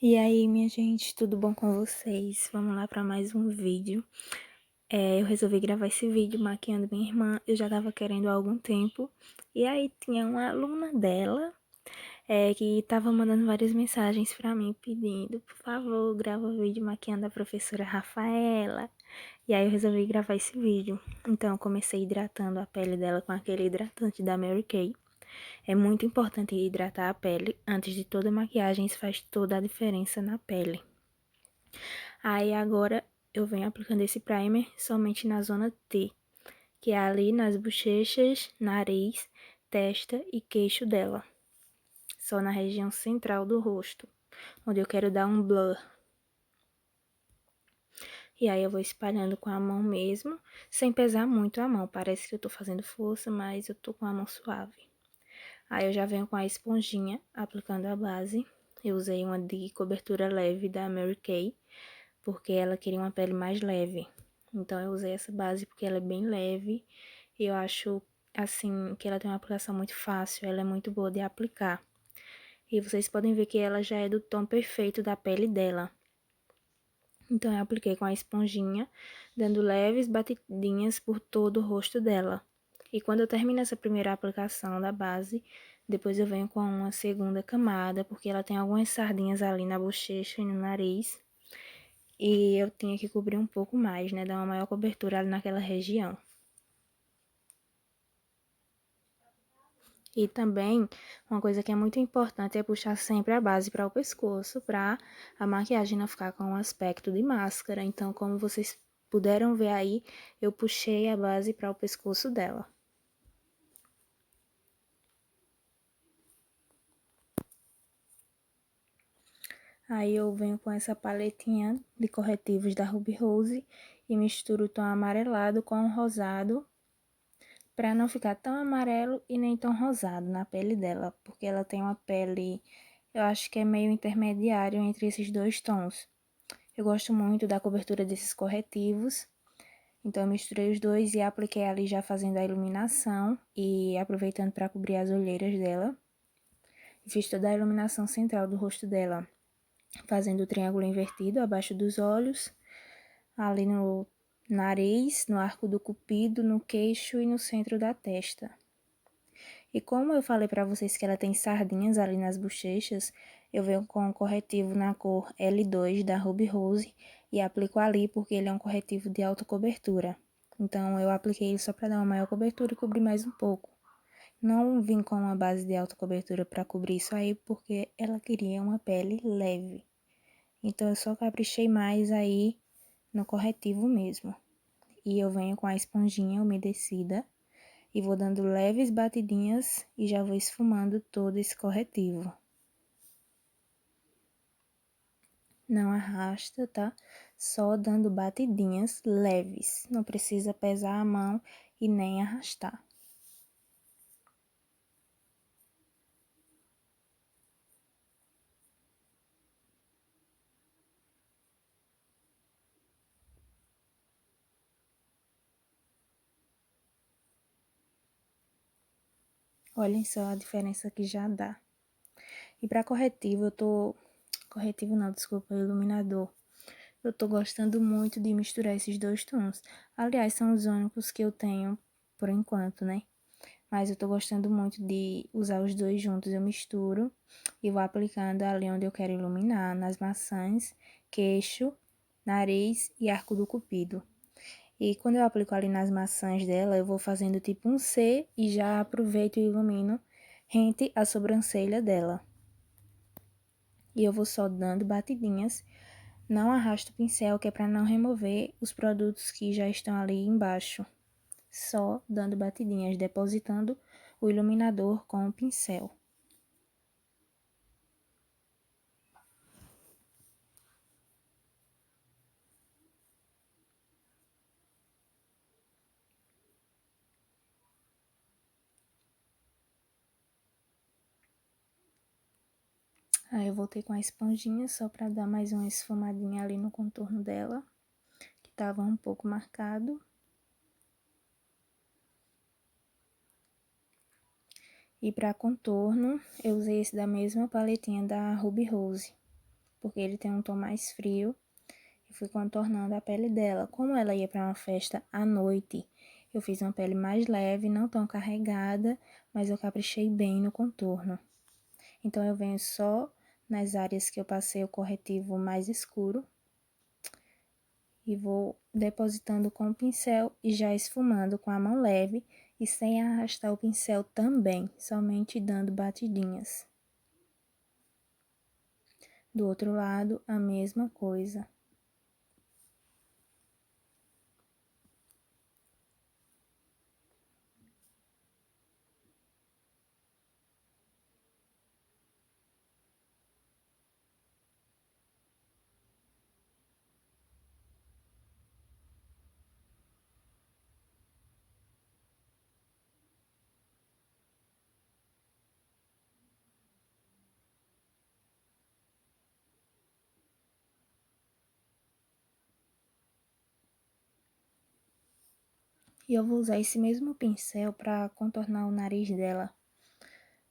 E aí, minha gente, tudo bom com vocês? Vamos lá para mais um vídeo. Eu resolvi gravar esse vídeo maquiando minha irmã, eu já tava querendo há algum tempo. E aí tinha uma aluna dela, que tava mandando várias mensagens para mim pedindo, por favor, grava o vídeo maquiando a professora Rafaela. E aí eu resolvi gravar esse vídeo. Então eu comecei hidratando a pele dela com aquele hidratante da Mary Kay. É muito importante hidratar a pele antes de toda maquiagem, isso faz toda a diferença na pele. Aí agora eu venho aplicando esse primer somente na zona T, que é ali nas bochechas, nariz, testa e queixo dela. Só na região central do rosto, onde eu quero dar um blur. E aí eu vou espalhando com a mão mesmo, sem pesar muito a mão. Parece que eu tô fazendo força, mas eu tô com a mão suave. Aí eu já venho com a esponjinha, aplicando a base. Eu usei uma de cobertura leve da Mary Kay, porque ela queria uma pele mais leve. Então eu usei essa base porque ela é bem leve e eu acho, assim, que ela tem uma aplicação muito fácil, ela é muito boa de aplicar. E vocês podem ver que ela já é do tom perfeito da pele dela. Então eu apliquei com a esponjinha, dando leves batidinhas por todo o rosto dela. E quando eu termino essa primeira aplicação da base, depois eu venho com uma segunda camada, porque ela tem algumas sardinhas ali na bochecha e no nariz. E eu tinha que cobrir um pouco mais, né? Dar uma maior cobertura ali naquela região. E também, uma coisa que é muito importante é puxar sempre a base para o pescoço, para a maquiagem não ficar com um aspecto de máscara. Então, como vocês puderam ver aí, eu puxei a base para o pescoço dela. Aí eu venho com essa paletinha de corretivos da Ruby Rose e misturo o tom amarelado com o rosado, para não ficar tão amarelo e nem tão rosado na pele dela, porque ela tem uma pele, eu acho que é meio intermediário entre esses dois tons. Eu gosto muito da cobertura desses corretivos, então eu misturei os dois e apliquei ali já fazendo a iluminação e aproveitando para cobrir as olheiras dela. Fiz toda a iluminação central do rosto dela, fazendo o triângulo invertido abaixo dos olhos, ali no nariz, no arco do cupido, no queixo e no centro da testa. E como eu falei para vocês que ela tem sardinhas ali nas bochechas, eu venho com um corretivo na cor L2 da Ruby Rose e aplico ali porque ele é um corretivo de alta cobertura. Então eu apliquei ele só para dar uma maior cobertura e cobrir mais um pouco. Não vim com uma base de alta cobertura para cobrir isso aí porque ela queria uma pele leve. Então eu só caprichei mais aí no corretivo mesmo. E eu venho com a esponjinha umedecida e vou dando leves batidinhas e já vou esfumando todo esse corretivo. Não arrasta, tá? Só dando batidinhas leves, não precisa pesar a mão e nem arrastar. Olhem só a diferença que já dá. E para corretivo, corretivo não, desculpa, iluminador. Eu tô gostando muito de misturar esses dois tons. Aliás, são os únicos que eu tenho por enquanto, né? Mas eu tô gostando muito de usar os dois juntos. Eu misturo e vou aplicando ali onde eu quero iluminar, nas maçãs, queixo, nariz e arco do cupido. E quando eu aplico ali nas maçãs dela, eu vou fazendo tipo um C e já aproveito e ilumino rente a sobrancelha dela. E eu vou só dando batidinhas, não arrasto o pincel, que é para não remover os produtos que já estão ali embaixo. Só dando batidinhas, depositando o iluminador com o pincel. Aí eu voltei com a esponjinha só para dar mais uma esfumadinha ali no contorno dela, que tava um pouco marcado. E para contorno, eu usei esse da mesma paletinha da Ruby Rose. porque ele tem um tom mais frio, e fui contornando a pele dela. Como ela ia para uma festa à noite, eu fiz uma pele mais leve, não tão carregada, mas eu caprichei bem no contorno. Então, eu venho só nas áreas que eu passei o corretivo mais escuro e vou depositando com o pincel e já esfumando com a mão leve e sem arrastar o pincel também, somente dando batidinhas. Do outro lado, a mesma coisa. E eu vou usar esse mesmo pincel para contornar o nariz dela,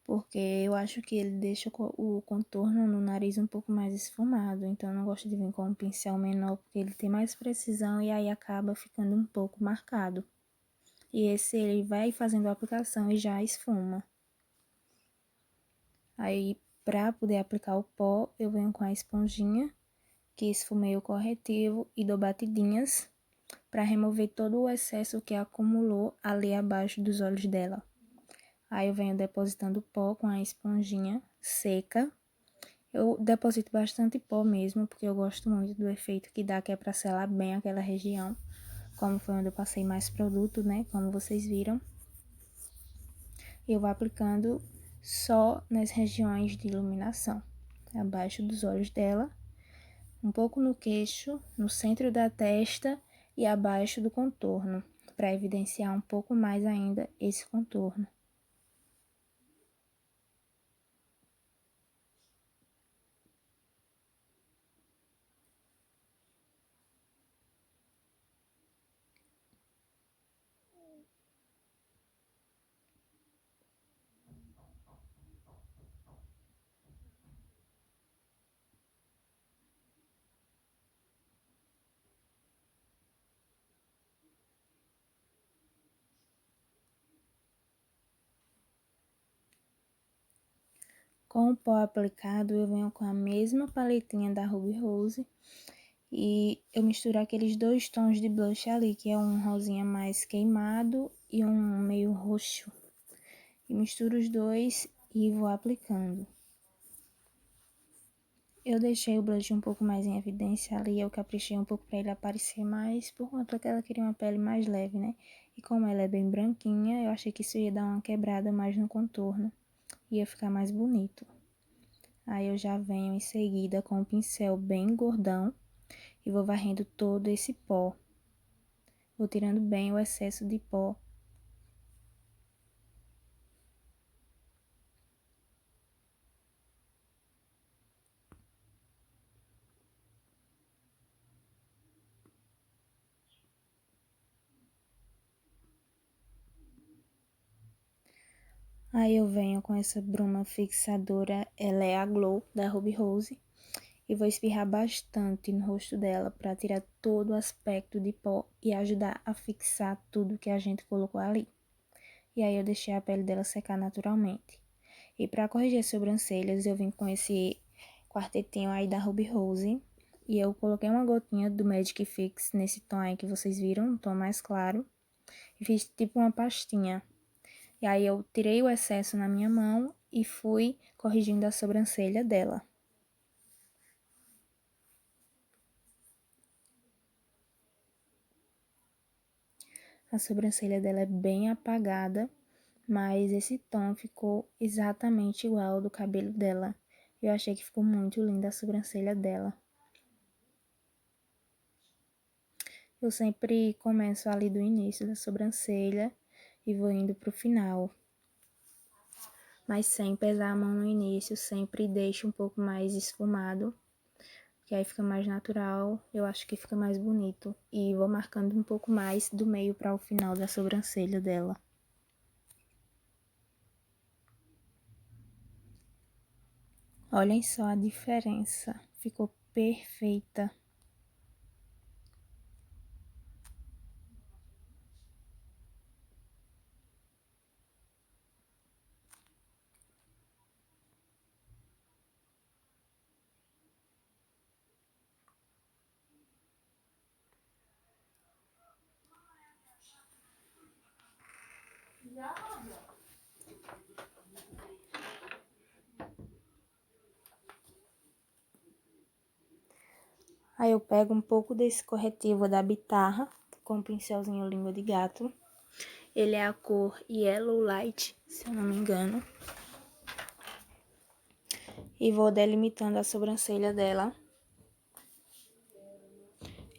porque eu acho que ele deixa o contorno no nariz um pouco mais esfumado, então eu não gosto de vir com um pincel menor, porque ele tem mais precisão e aí acaba ficando um pouco marcado. E esse ele vai fazendo a aplicação e já esfuma. Aí, para poder aplicar o pó, eu venho com a esponjinha, que esfumei o corretivo e dou batidinhas para remover todo o excesso que acumulou ali abaixo dos olhos dela. Aí eu venho depositando pó com a esponjinha seca. Eu deposito bastante pó mesmo, porque eu gosto muito do efeito que dá, que é para selar bem aquela região. Como foi onde eu passei mais produto, né? Como vocês viram. Eu vou aplicando só nas regiões de iluminação, abaixo dos olhos dela, um pouco no queixo, no centro da testa e abaixo do contorno, para evidenciar um pouco mais ainda esse contorno. Com o pó aplicado, eu venho com a mesma paletinha da Ruby Rose e eu misturo aqueles dois tons de blush ali, que é um rosinha mais queimado e um meio roxo. E misturo os dois e vou aplicando. Eu deixei o blush um pouco mais em evidência ali, eu caprichei um pouco para ele aparecer mais, por conta que ela queria uma pele mais leve, né? E como ela é bem branquinha, eu achei que isso ia dar uma quebrada mais no contorno, ia ficar mais bonito. Aí eu já venho em seguida com o pincel bem gordão e vou varrendo todo esse pó. Vou tirando bem o excesso de pó. Aí eu venho com essa bruma fixadora, ela é a Glow da Ruby Rose. E vou espirrar bastante no rosto dela para tirar todo o aspecto de pó e ajudar a fixar tudo que a gente colocou ali. E aí eu deixei a pele dela secar naturalmente. E para corrigir as sobrancelhas, eu vim com esse quartetinho aí da Ruby Rose. E eu coloquei uma gotinha do Magic Fix nesse tom aí que vocês viram, um tom mais claro. E fiz tipo uma pastinha. E aí eu tirei o excesso na minha mão e fui corrigindo a sobrancelha dela. A sobrancelha dela é bem apagada, mas esse tom ficou exatamente igual ao do cabelo dela. Eu achei que ficou muito linda a sobrancelha dela. Eu sempre começo ali do início da sobrancelha e vou indo pro final. Mas sem pesar a mão no início, sempre deixo um pouco mais esfumado, que aí fica mais natural, eu acho que fica mais bonito. E vou marcando um pouco mais do meio para o final da sobrancelha dela. Olhem só a diferença. ficou perfeita. Aí eu pego um pouco desse corretivo da Bitarra, com o pincelzinho língua de gato. Ele é a cor Yellow Light, se eu não me engano. E vou delimitando a sobrancelha dela.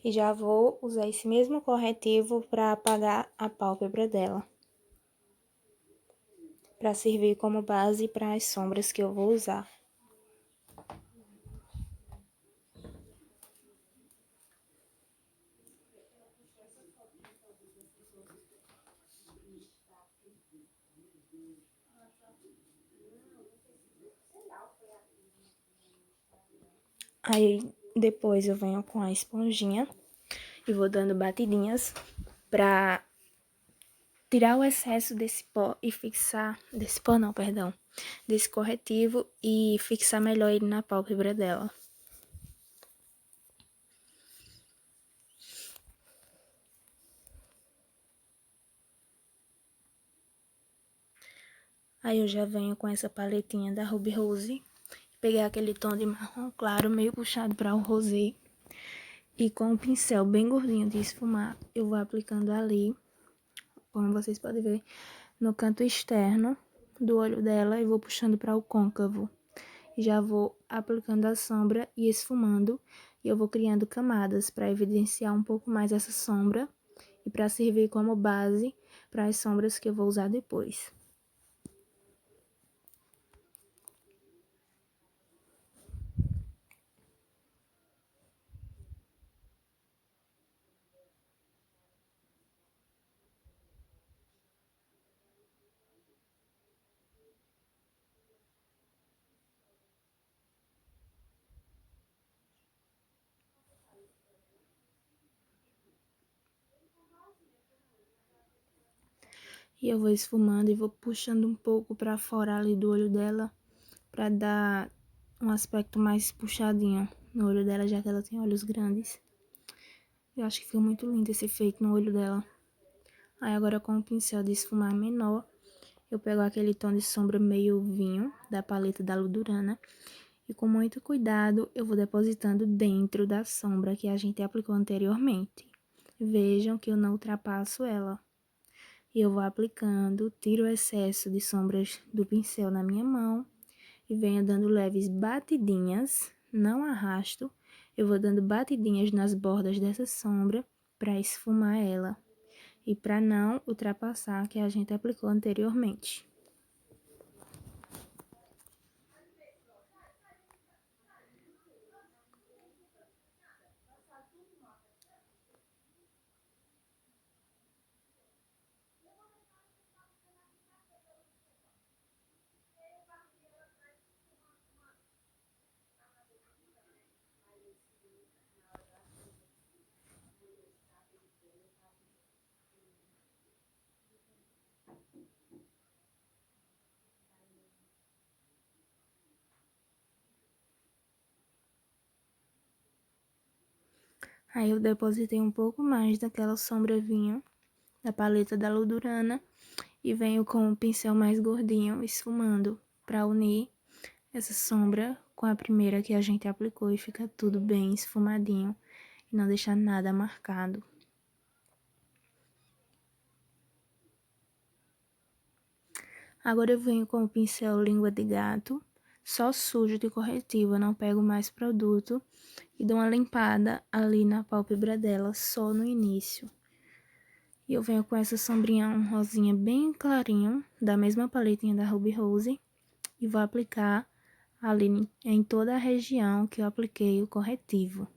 E já vou usar esse mesmo corretivo para apagar a pálpebra dela. Para servir como base para as sombras que eu vou usar. Aí depois eu venho com a esponjinha e vou dando batidinhas pra tirar o excesso desse pó e fixar, desse pó não, perdão, desse corretivo e fixar melhor ele na pálpebra dela. Aí eu já venho com essa paletinha da Ruby Rose, peguei aquele tom de marrom claro, meio puxado para o rosé. E com o pincel bem gordinho de esfumar, eu vou aplicando ali, como vocês podem ver, no canto externo do olho dela e vou puxando para o côncavo. Já vou aplicando a sombra e esfumando, e eu vou criando camadas para evidenciar um pouco mais essa sombra e para servir como base para as sombras que eu vou usar depois. E eu vou esfumando e vou puxando um pouco para fora ali do olho dela, para dar um aspecto mais puxadinho no olho dela, já que ela tem olhos grandes. Eu acho que ficou muito lindo esse efeito no olho dela. Aí agora com o pincel de esfumar menor, eu pego aquele tom de sombra meio vinho da paleta da Ludurana. E com muito cuidado eu vou depositando dentro da sombra que a gente aplicou anteriormente. Vejam que eu não ultrapasso ela. E eu vou aplicando, tiro o excesso de sombras do pincel na minha mão e venho dando leves batidinhas, não arrasto. Eu vou dando batidinhas nas bordas dessa sombra para esfumar ela e para não ultrapassar a que a gente aplicou anteriormente. Aí eu depositei um pouco mais daquela sombra vinho da paleta da Ludurana e venho com o pincel mais gordinho esfumando para unir essa sombra com a primeira que a gente aplicou e fica tudo bem esfumadinho e não deixar nada marcado. Agora eu venho com o pincel língua de gato, só sujo de corretivo, eu não pego mais produto e dou uma limpada ali na pálpebra dela, só no início. E eu venho com essa sombrinha, um rosinha bem clarinho, da mesma paletinha da Ruby Rose, e vou aplicar ali em toda a região que eu apliquei o corretivo.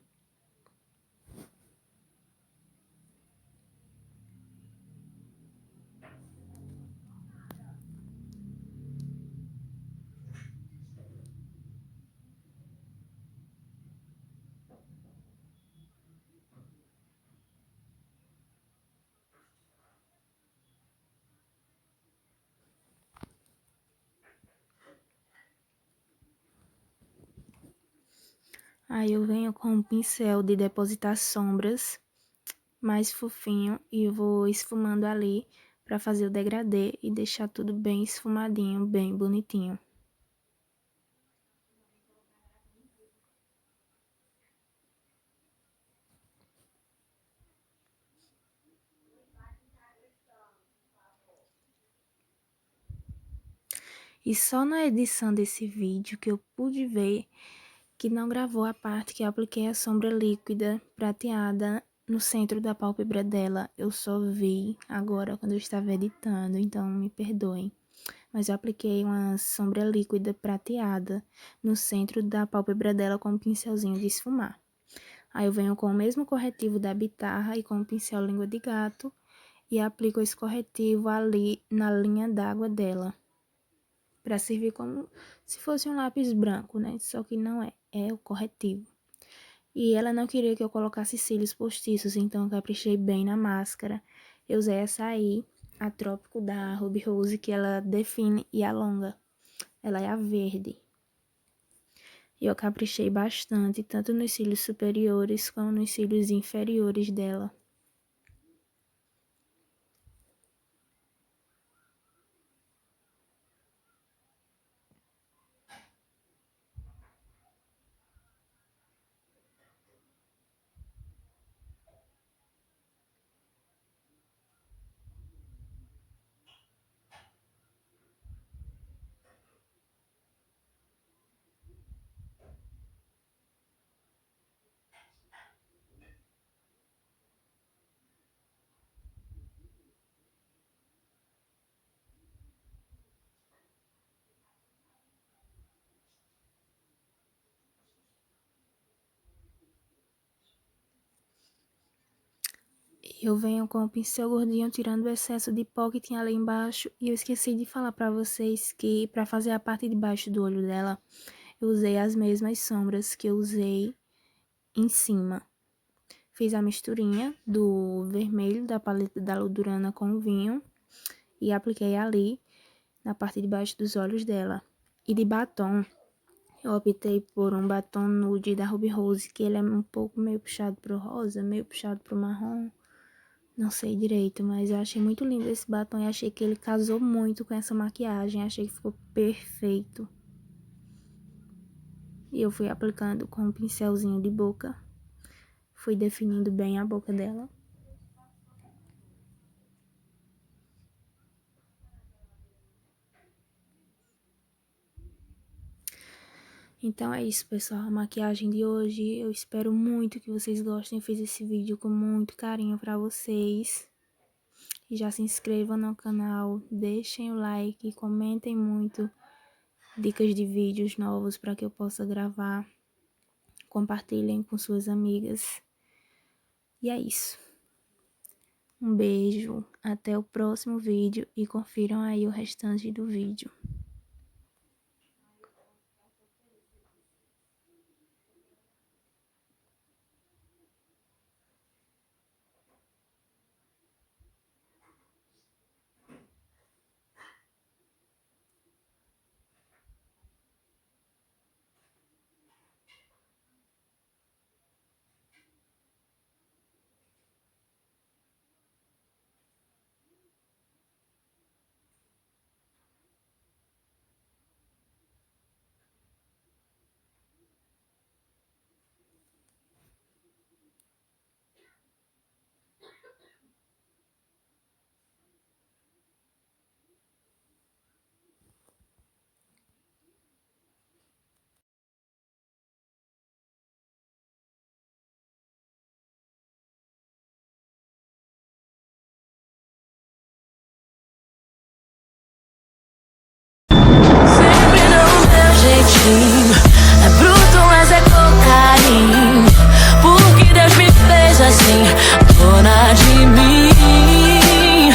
Aí eu venho com um pincel de depositar sombras mais fofinho e vou esfumando ali para fazer o degradê e deixar tudo bem esfumadinho, bem bonitinho. E só na edição desse vídeo que eu pude ver que não gravou a parte que eu apliquei a sombra líquida prateada no centro da pálpebra dela. Eu só vi agora quando eu estava editando, então me perdoem. Mas eu apliquei uma sombra líquida prateada no centro da pálpebra dela com um pincelzinho de esfumar. Aí eu venho com o mesmo corretivo da Bitarra e com o pincel língua de gato e aplico esse corretivo ali na linha d'água dela, para servir como se fosse um lápis branco, né? Só que não é, é o corretivo. E ela não queria que eu colocasse cílios postiços, então eu caprichei bem na máscara. Eu usei essa aí, a Trópico da Ruby Rose, que ela define e alonga. Ela é a verde. Eu caprichei bastante, tanto nos cílios superiores como nos cílios inferiores dela. Eu venho com o pincel gordinho tirando o excesso de pó que tinha ali embaixo. E eu esqueci de falar pra vocês que pra fazer a parte de baixo do olho dela, eu usei as mesmas sombras que eu usei em cima. Fiz a misturinha do vermelho da paleta da Ludurana com o vinho e apliquei ali na parte de baixo dos olhos dela. E de batom, eu optei por um batom nude da Ruby Rose, que ele é um pouco meio puxado pro rosa, meio puxado pro marrom. Não sei direito, mas eu achei muito lindo esse batom e achei que ele casou muito com essa maquiagem. Achei que ficou perfeito. E eu fui aplicando com um pincelzinho de boca. Fui definindo bem a boca dela. Então é isso, pessoal, a maquiagem de hoje. Eu espero muito que vocês gostem. Eu fiz esse vídeo com muito carinho pra vocês. E já se inscrevam no canal, deixem o like, comentem muito dicas de vídeos novos para que eu possa gravar. Compartilhem com suas amigas. E é isso. Um beijo, até o próximo vídeo e confiram aí o restante do vídeo. É bruto, mas é com carinho. Porque Deus me fez assim, dona de mim.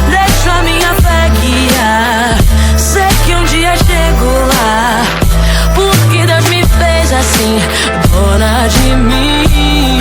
Deixo a minha fé guiar. Sei que um dia chego lá. Porque Deus me fez assim, dona de mim.